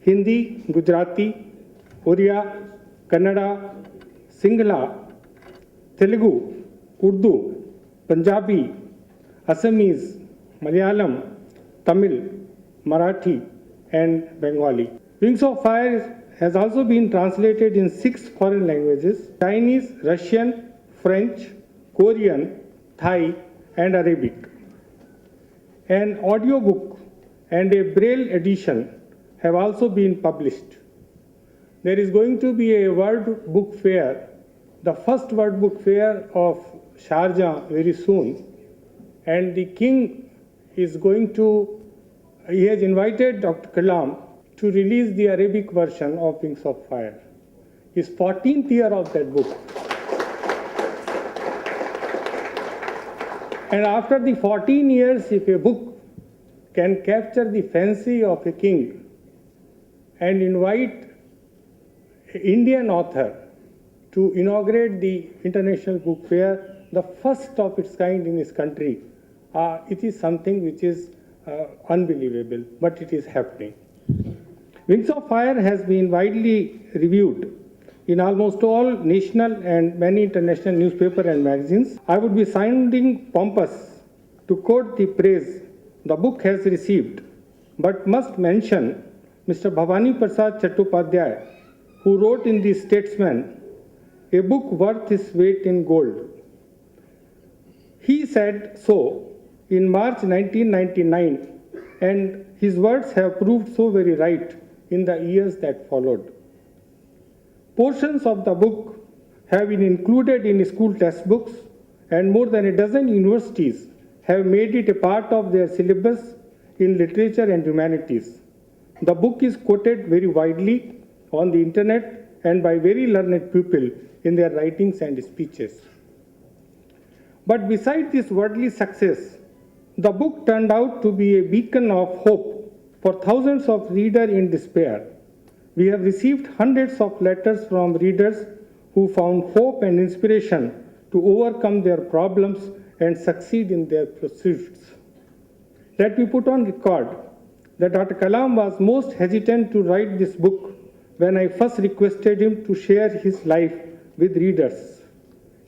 Hindi, Gujarati, Oriya, Kannada, Singhala, Telugu, Urdu, Punjabi, Assamese, Malayalam, Tamil, Marathi, and Bengali. Wings of Fire has also been translated in 6 foreign languages: Chinese, Russian, French, Korean, Thai, and Arabic. An audiobook and a Braille edition have also been published. There is going to be a word book fair, the first word book fair of Sharjah very soon, and the king is he has invited Dr. Kalam to release the Arabic version of Wings of Fire. His 14th year of that book. And after the 14 years, if a book can capture the fancy of a king and invite an Indian author to inaugurate the International Book Fair, the first of its kind in his country, it is something which is unbelievable, but it is happening. Wings of Fire has been widely reviewed in almost all national and many international newspapers and magazines. I would be sounding pompous to quote the praise the book has received, but must mention Mr. Bhavani Prasad Chattopadhyay, who wrote in The Statesman, a book worth its weight in gold. He said so in March 1999, and his words have proved so very right in the years that followed. Portions of the book have been included in school textbooks, and more than a dozen universities have made it a part of their syllabus in literature and humanities. The book is quoted very widely on the internet and by very learned people in their writings and speeches. But besides this worldly success, the book turned out to be a beacon of hope for thousands of readers in despair. We have received hundreds of letters from readers who found hope and inspiration to overcome their problems and succeed in their pursuits. Let me put on record that Dr. Kalam was most hesitant to write this book when I first requested him to share his life with readers.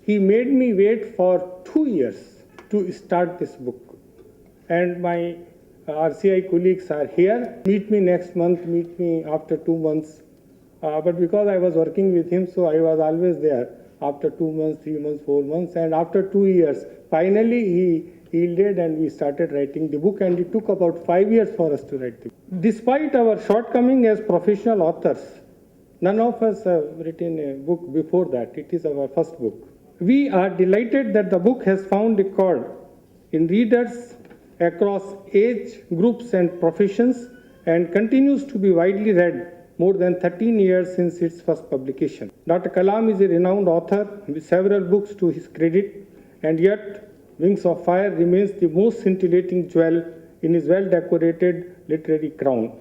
He made me wait for 2 years to start this book. And my RCI colleagues are here. Meet me next month, meet me after 2 months. But because I was working with him, so I was always there after 2 months, 3 months, 4 months. And after 2 years, finally he yielded and we started writing the book, and it took about 5 years for us to write the book. Despite our shortcoming as professional authors, none of us have written a book before that. It is our first book. We are delighted that the book has found a chord in readers across age groups and professions and continues to be widely read more than 13 years since its first publication. Dr. Kalam is a renowned author with several books to his credit, and yet Wings of Fire remains the most scintillating jewel in his well-decorated literary crown.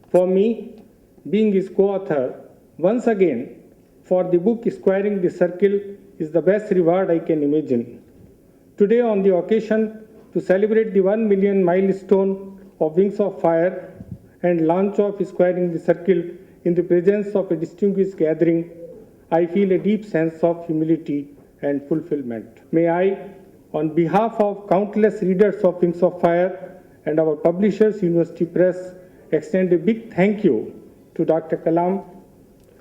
For me, being his co-author, once again, for the book Squaring the Circle is the best reward I can imagine. Today, on the occasion to celebrate the 1 million milestone of Wings of Fire and launch of Squaring the Circle in the presence of a distinguished gathering, I feel a deep sense of humility and fulfillment. May I, on behalf of countless readers of Wings of Fire and our publishers, University Press, extend a big thank you to Dr. Kalam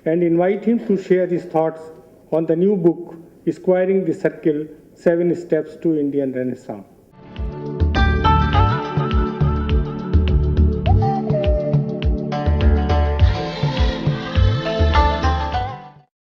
and invite him to share his thoughts on the new book, Squaring the Circle, 7 Steps to Indian Renaissance.